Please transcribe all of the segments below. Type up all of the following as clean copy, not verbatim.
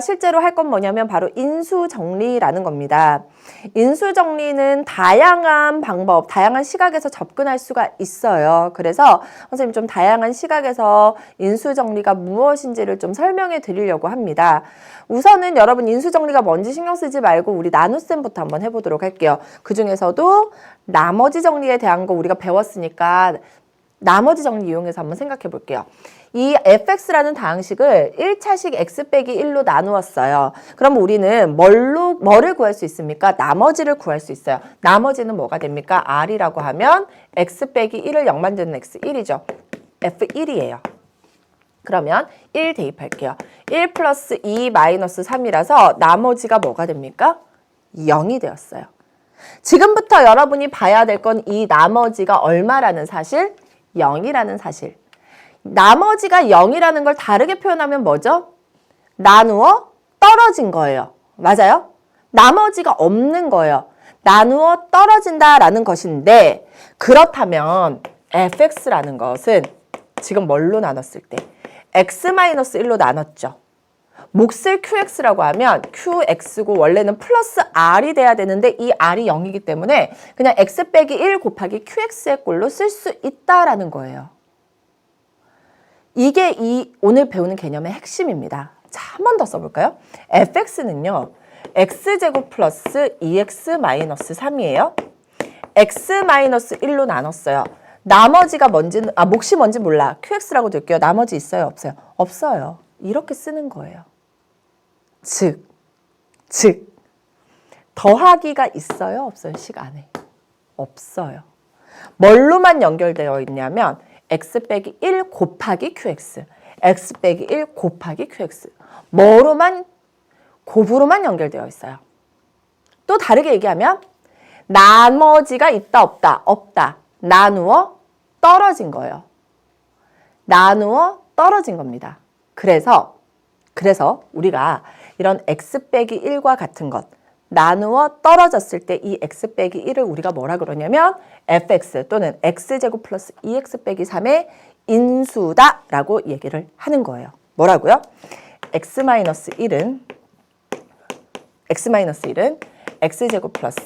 실제로 할 건 뭐냐면 바로 인수정리라는 겁니다. 인수정리는 다양한 방법, 다양한 시각에서 접근할 수가 있어요. 그래서 선생님 좀 다양한 시각에서 인수정리가 무엇인지를 좀 설명해 드리려고 합니다. 우선은 여러분 인수정리가 뭔지 신경 쓰지 말고 우리 나눗셈부터 한번 해보도록 할게요. 그 중에서도 나머지 정리에 대한 거 우리가 배웠으니까 나머지 정리 이용해서 한번 생각해 볼게요. 이 fx라는 다항식을 1차식 x 빼기 1로 나누었어요. 그럼 우리는 뭐를 구할 수 있습니까? 나머지를 구할 수 있어요. 나머지는 뭐가 됩니까? r이라고 하면 x 빼기 1을 0 만드는 x 1이죠. f1이에요. 그러면 1 대입할게요. 1 플러스 2 마이너스 3이라서 나머지가 뭐가 됩니까? 0이 되었어요. 지금부터 여러분이 봐야 될 건 이 나머지가 얼마라는 사실? 0이라는 사실. 나머지가 0이라는 걸 다르게 표현하면 뭐죠? 나누어 떨어진 거예요. 맞아요? 나머지가 없는 거예요. 나누어 떨어진다라는 것인데 그렇다면 fx라는 것은 지금 뭘로 나눴을 때? x-1로 나눴죠. 몫을 qx라고 하면 qx고 원래는 플러스 r이 돼야 되는데 이 r이 0이기 때문에 그냥 x 빼기 1 곱하기 qx의 꼴로 쓸 수 있다라는 거예요. 이게 이 오늘 배우는 개념의 핵심입니다. 자, 한 번 더 써볼까요? fx는요. x제곱 플러스 2x 마이너스 3이에요. x-1로 나눴어요. 나머지가 뭔지는 몫이 뭔지 몰라. qx라고 될게요. 나머지 있어요? 없어요? 없어요. 이렇게 쓰는 거예요. 즉 더하기가 있어요? 없어요? 식 안에? 없어요. 뭘로만 연결되어 있냐면 x 빼기 1 곱하기 qx, x 빼기 1 곱하기 qx. 뭐로만? 곱으로만 연결되어 있어요. 또 다르게 얘기하면 나머지가 있다 없다? 없다. 나누어 떨어진 거예요. 나누어 떨어진 겁니다. 그래서 우리가 이런 x 빼기 1과 같은 것 나누어 떨어졌을 때 이 x 빼기 1을 우리가 뭐라 그러냐면 fx 또는 x제곱 플러스 2x 빼기 3의 인수다 라고 얘기를 하는 거예요. 뭐라고요? x-1은 x제곱 플러스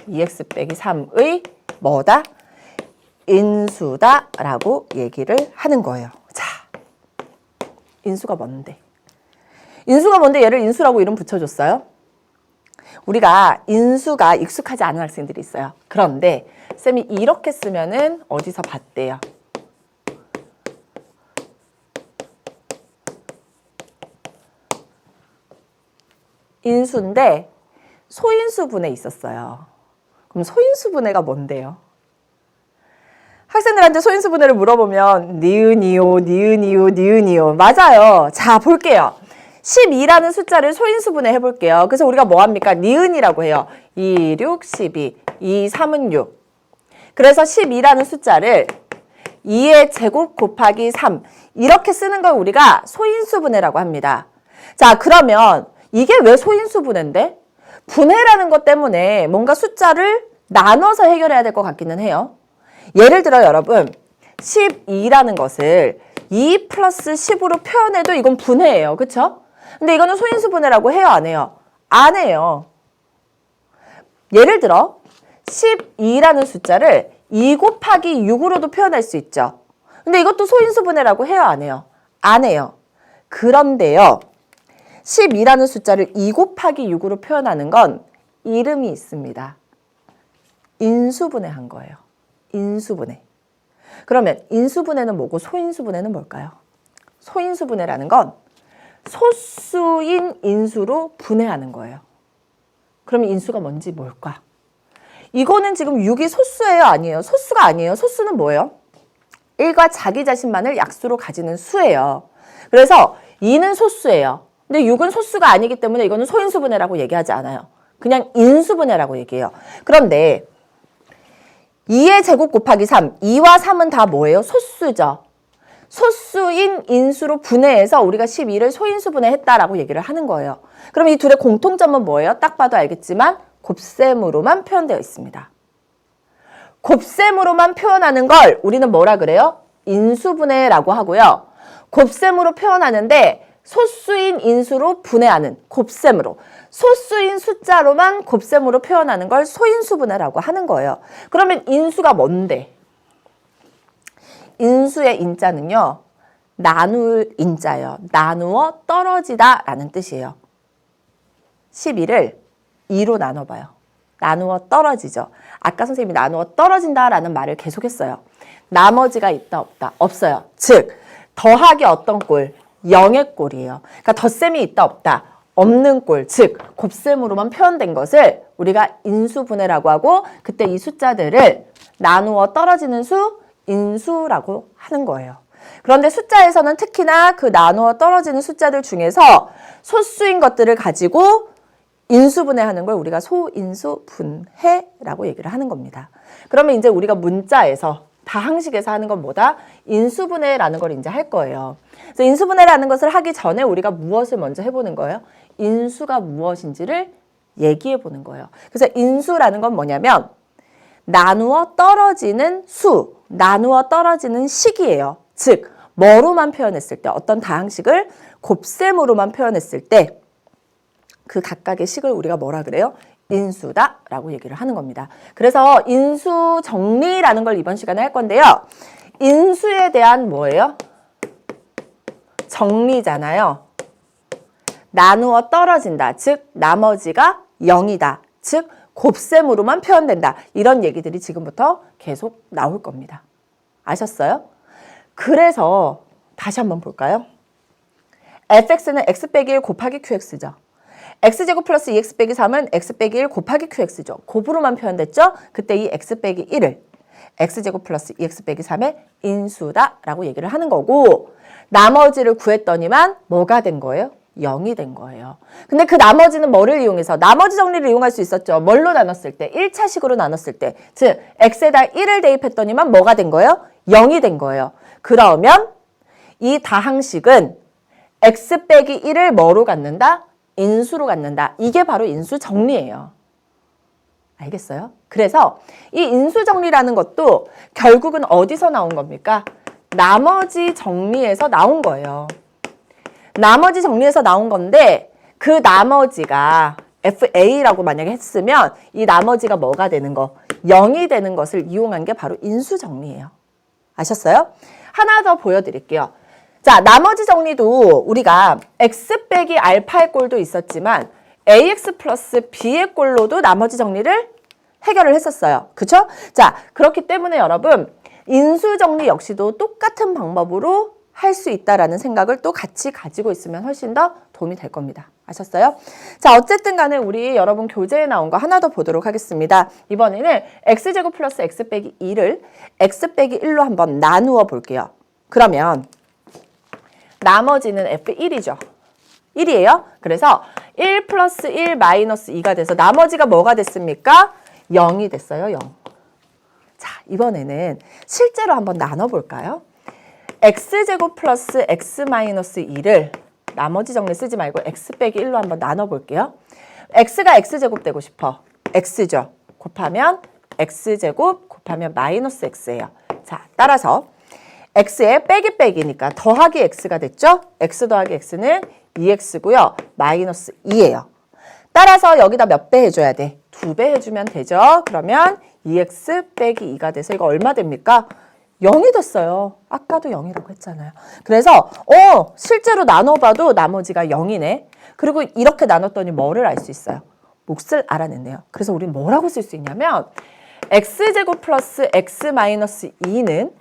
2x 빼기 3의 뭐다? 인수다 라고 얘기를 하는 거예요. 자, 인수가 뭔데? 얘를 인수라고 이름 붙여줬어요. 우리가 인수가 익숙하지 않은 학생들이 있어요. 그런데 쌤이 이렇게 쓰면은 어디서 봤대요? 인수인데 소인수분해 있었어요. 그럼 소인수분해가 뭔데요? 학생들한테 소인수분해를 물어보면 니은이요 맞아요. 자, 볼게요. 12라는 숫자를 소인수분해 해볼게요. 그래서 우리가 뭐 합니까? 니은이라고 해요. 2, 6, 12, 2, 3은 6. 그래서 12라는 숫자를 2의 제곱 곱하기 3 이렇게 쓰는 걸 우리가 소인수분해라고 합니다. 자, 그러면 이게 왜 소인수분해인데? 분해라는 것 때문에 뭔가 숫자를 나눠서 해결해야 될 것 같기는 해요. 예를 들어 여러분 12라는 것을 2 플러스 10으로 표현해도 이건 분해예요. 그쵸? 근데 이거는 소인수분해라고 해요? 안 해요? 안 해요. 예를 들어 12라는 숫자를 2 곱하기 6으로도 표현할 수 있죠. 근데 이것도 소인수분해라고 해요? 안 해요? 안 해요. 그런데요. 12라는 숫자를 2 곱하기 6으로 표현하는 건 이름이 있습니다. 인수분해한 거예요. 인수분해. 그러면 인수분해는 뭐고 소인수분해는 뭘까요? 소인수분해라는 건 소수인 인수로 분해하는 거예요. 그러면 인수가 뭔지 뭘까? 이거는 지금 6이 소수예요? 아니에요? 소수가 아니에요. 소수는 뭐예요? 1과 자기 자신만을 약수로 가지는 수예요. 그래서 2는 소수예요. 근데 6은 소수가 아니기 때문에 이거는 소인수분해라고 얘기하지 않아요. 그냥 인수분해라고 얘기해요. 그런데 2의 제곱 곱하기 3, 2와 3은 다 뭐예요? 소수죠. 소수인 인수로 분해해서 우리가 12를 소인수분해했다라고 얘기를 하는 거예요. 그럼 이 둘의 공통점은 뭐예요? 딱 봐도 알겠지만 곱셈으로만 표현되어 있습니다. 곱셈으로만 표현하는 걸 우리는 뭐라 그래요? 인수분해라고 하고요. 곱셈으로 표현하는데 소수인 인수로 분해하는 곱셈으로 소수인 숫자로만 곱셈으로 표현하는 걸 소인수분해라고 하는 거예요. 그러면 인수가 뭔데? 인수의 인자는요. 나눌 인자예요. 나누어 떨어지다 라는 뜻이에요. 12를 2로 나눠봐요. 나누어 떨어지죠. 아까 선생님이 나누어 떨어진다 라는 말을 계속했어요. 나머지가 있다 없다? 없어요. 즉 더하기 어떤 꼴? 0의 꼴이에요. 그러니까 덧셈이 있다 없다? 없는 꼴, 즉 곱셈으로만 표현된 것을 우리가 인수분해라고 하고 그때 이 숫자들을 나누어 떨어지는 수, 인수라고 하는 거예요. 그런데 숫자에서는 특히나 그 나누어 떨어지는 숫자들 중에서 소수인 것들을 가지고 인수분해하는 걸 우리가 소인수분해라고 얘기를 하는 겁니다. 그러면 이제 우리가 문자에서 다항식에서 하는 건 뭐다? 인수분해라는 걸 이제 할 거예요. 그래서 인수분해라는 것을 하기 전에 우리가 무엇을 먼저 해보는 거예요? 인수가 무엇인지를 얘기해 보는 거예요. 그래서 인수라는 건 뭐냐면 나누어 떨어지는 수, 나누어 떨어지는 식이에요. 즉 뭐로만 표현했을 때 어떤 다항식을 곱셈으로만 표현했을 때 그 각각의 식을 우리가 뭐라 그래요? 인수다 라고 얘기를 하는 겁니다. 그래서 인수 정리라는 걸 이번 시간에 할 건데요. 인수에 대한 뭐예요? 정리잖아요. 나누어 떨어진다. 즉 나머지가 0이다. 즉 곱셈으로만 표현된다. 이런 얘기들이 지금부터 계속 나올 겁니다. 아셨어요? 그래서 다시 한번 볼까요? fx는 x 빼기 1 곱하기 qx죠. x제곱 플러스 2x 빼기 3은 x 빼기 1 곱하기 qx죠. 곱으로만 표현됐죠? 그때 이 x 빼기 1을 x제곱 플러스 2x 빼기 3의 인수다 라고 얘기를 하는 거고 나머지를 구했더니만 뭐가 된 거예요? 0이 된 거예요. 근데 그 나머지는 뭐를 이용해서? 나머지 정리를 이용할 수 있었죠. 뭘로 나눴을 때? 1차식으로 나눴을 때. 즉 x에다 1을 대입했더니만 뭐가 된 거예요? 0이 된 거예요. 그러면 이 다항식은 x 빼기 1을 뭐로 갖는다? 인수로 갖는다. 이게 바로 인수 정리예요. 알겠어요? 그래서 이 인수 정리라는 것도 결국은 어디서 나온 겁니까? 나머지 정리에서 나온 거예요. 나머지 정리에서 나온 건데 그 나머지가 FA라고 만약에 했으면 이 나머지가 뭐가 되는 거? 0이 되는 것을 이용한 게 바로 인수 정리예요. 아셨어요? 하나 더 보여드릴게요. 자, 나머지 정리도 우리가 x 빼기 알파의 꼴도 있었지만 ax 플러스 b의 꼴로도 나머지 정리를 해결을 했었어요. 그쵸? 자, 그렇기 때문에 여러분 인수 정리 역시도 똑같은 방법으로 할 수 있다라는 생각을 또 같이 가지고 있으면 훨씬 더 도움이 될 겁니다. 아셨어요? 자, 어쨌든 간에 우리 여러분 교재에 나온 거 하나 더 보도록 하겠습니다. 이번에는 x제곱 플러스 x 빼기 2를 x 빼기 1로 한번 나누어 볼게요. 그러면 나머지는 f1이죠. 1이에요. 그래서 1 플러스 1 마이너스 2가 돼서 나머지가 뭐가 됐습니까? 0이 됐어요. 0. 자, 이번에는 실제로 한번 나눠볼까요? x제곱 플러스 x 마이너스 2를 나머지 정리 쓰지 말고 x 빼기 1로 한번 나눠볼게요. x가 x제곱 되고 싶어. x죠. 곱하면 x제곱 곱하면 마이너스 x예요. 자, 따라서 x에 빼기 빼기니까 더하기 x가 됐죠? x 더하기 x는 2x고요. 마이너스 2예요. 따라서 여기다 몇 배 해줘야 돼? 2배 해주면 되죠? 그러면 2x 빼기 2가 돼서 이거 얼마 됩니까? 0이 됐어요. 아까도 0이라고 했잖아요. 그래서 실제로 나눠봐도 나머지가 0이네. 그리고 이렇게 나눴더니 뭐를 알 수 있어요? 몫을 알아냈네요. 그래서 우리는 뭐라고 쓸 수 있냐면 x제곱 플러스 x 마이너스 2는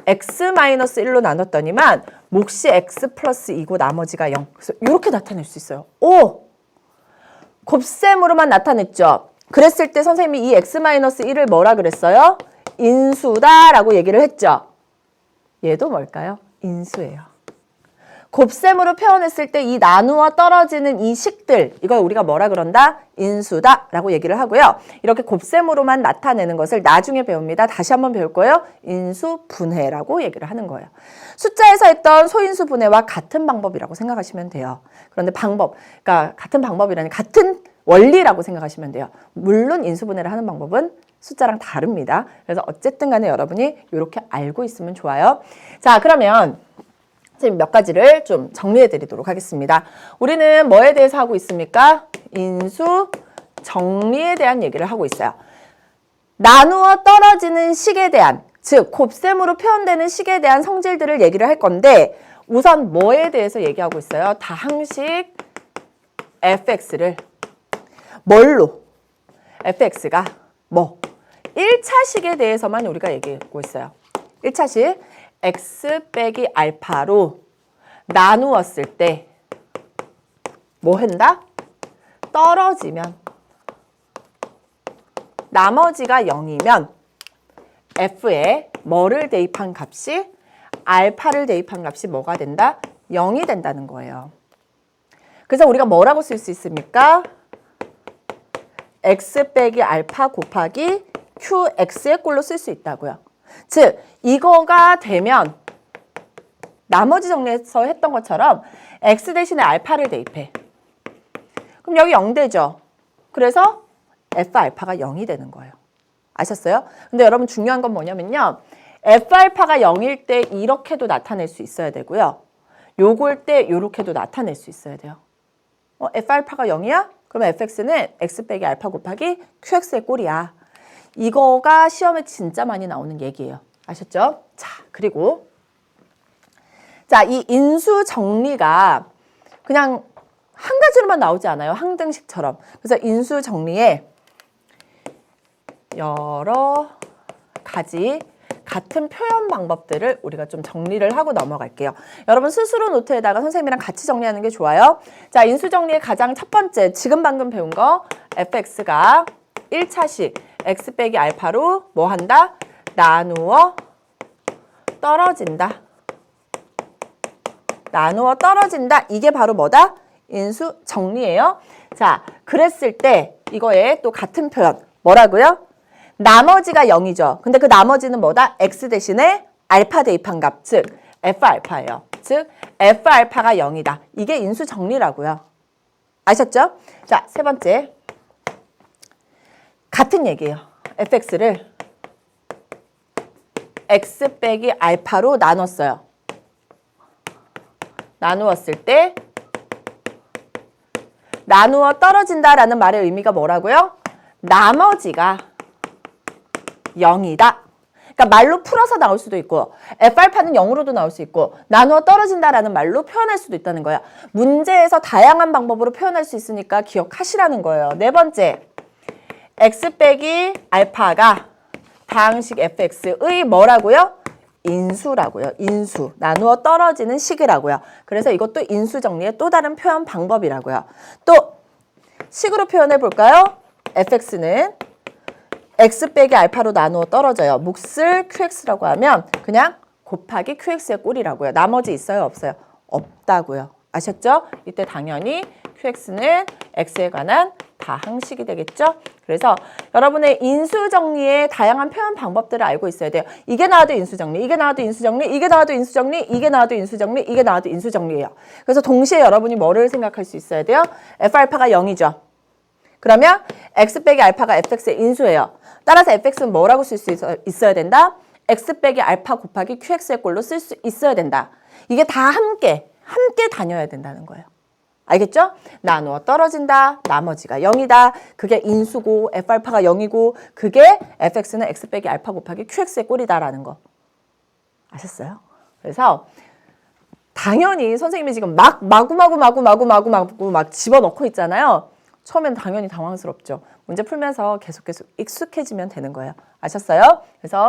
x 마이너스 1로 나눴더니만 몫이 x 플러스 2고 나머지가 0. 그래서 이렇게 나타낼 수 있어요. 곱셈으로만 나타냈죠. 그랬을 때 선생님이 이 x 마이너스 1을 뭐라 그랬어요? 인수다라고 얘기를 했죠. 얘도 뭘까요? 인수예요. 곱셈으로 표현했을 때 이 나누어 떨어지는 이 식들, 이걸 우리가 뭐라 그런다? 인수다라고 얘기를 하고요. 이렇게 곱셈으로만 나타내는 것을 나중에 배웁니다. 다시 한번 배울 거예요. 인수분해라고 얘기를 하는 거예요. 숫자에서 했던 소인수분해와 같은 방법이라고 생각하시면 돼요. 그런데 그러니까 같은 방법이라니 같은 원리라고 생각하시면 돼요. 물론 인수분해를 하는 방법은 숫자랑 다릅니다. 그래서 어쨌든 간에 여러분이 이렇게 알고 있으면 좋아요. 자, 그러면 선생님 몇 가지를 좀 정리해 드리도록 하겠습니다. 우리는 뭐에 대해서 하고 있습니까? 인수 정리에 대한 얘기를 하고 있어요. 나누어 떨어지는 식에 대한, 즉 곱셈으로 표현되는 식에 대한 성질들을 얘기를 할 건데 우선 뭐에 대해서 얘기하고 있어요? 다항식 fx를 뭘로? fx가 뭐? 1차식에 대해서만 우리가 얘기하고 있어요. 1차식 x 빼기 알파로 나누었을 때 뭐 한다? 떨어지면 나머지가 0이면 f에 뭐를 대입한 값이 알파를 대입한 값이 뭐가 된다? 0이 된다는 거예요. 그래서 우리가 뭐라고 쓸 수 있습니까? x 빼기 알파 곱하기 qx의 꼴로 쓸 수 있다고요. 즉 이거가 되면 나머지 정리에서 했던 것처럼 x 대신에 알파를 대입해. 그럼 여기 0 되죠. 그래서 f 알파가 0이 되는 거예요. 아셨어요? 근데 여러분 중요한 건 뭐냐면요. f 알파가 0일 때 이렇게도 나타낼 수 있어야 되고요. 요걸 때 요렇게도 나타낼 수 있어야 돼요. f 알파가 0이야? 그러면 fx는 x 빼기 알파 곱하기 qx의 꼴이야. 이거가 시험에 진짜 많이 나오는 얘기예요. 아셨죠? 자, 그리고 자, 이 인수 정리가 그냥 한 가지로만 나오지 않아요. 항등식처럼. 그래서 인수 정리에 여러 가지 같은 표현 방법들을 우리가 좀 정리를 하고 넘어갈게요. 여러분 스스로 노트에다가 선생님이랑 같이 정리하는 게 좋아요. 자, 인수 정리의 가장 첫 번째, 지금 방금 배운 거 fx가 1차식 x 빼기 알파로 뭐 한다? 나누어 떨어진다. 나누어 떨어진다. 이게 바로 뭐다? 인수 정리예요. 자, 그랬을 때 이거에 또 같은 표현 뭐라고요? 나머지가 0이죠. 근데 그 나머지는 뭐다? x 대신에 알파 대입한 값, 즉 f 알파예요. 즉 f 알파가 0이다. 이게 인수 정리라고요. 아셨죠? 자, 세 번째. 같은 얘기예요. fx를 x 빼기 알파로 나눴어요. 나누었을 때 나누어 떨어진다라는 말의 의미가 뭐라고요? 나머지가 0이다. 그러니까 말로 풀어서 나올 수도 있고 F알파는 0으로도 나올 수 있고 나누어 떨어진다라는 말로 표현할 수도 있다는 거야. 문제에서 다양한 방법으로 표현할 수 있으니까 기억하시라는 거예요. 네 번째, x 빼기 알파가 다항식 fx의 뭐라고요? 인수라고요. 인수. 나누어 떨어지는 식이라고요. 그래서 이것도 인수 정리의 또 다른 표현 방법이라고요. 또 식으로 표현해 볼까요? fx는 x 빼기 알파로 나누어 떨어져요. 몫을 qx라고 하면 그냥 곱하기 qx의 꼴이라고요. 나머지 있어요? 없어요? 없다고요. 아셨죠? 이때 당연히 qx는 x에 관한 다항식이 되겠죠? 그래서 여러분의 인수정리의 다양한 표현 방법들을 알고 있어야 돼요. 이게 나와도 인수정리, 이게 나와도 인수정리, 이게 나와도 인수정리, 이게 나와도 인수정리, 이게 나와도 인수정리예요. 그래서 동시에 여러분이 뭐를 생각할 수 있어야 돼요? f알파가 0이죠. 그러면 x 빼기 알파가 fx의 인수예요. 따라서 fx는 뭐라고 쓸 수 있어야 된다? x 빼기 알파 곱하기 qx의 꼴로 쓸 수 있어야 된다. 이게 다 함께 다녀야 된다는 거예요. 알겠죠? 나누어 떨어진다. 나머지가 0이다. 그게 인수고 f알파가 0이고 그게 fx는 x 빼기 알파 곱하기 qx의 꼴이다라는 거. 아셨어요? 그래서 당연히 선생님이 지금 마구 집어넣고 있잖아요. 처음엔 당연히 당황스럽죠. 문제 풀면서 계속 익숙해지면 되는 거예요. 아셨어요? 그래서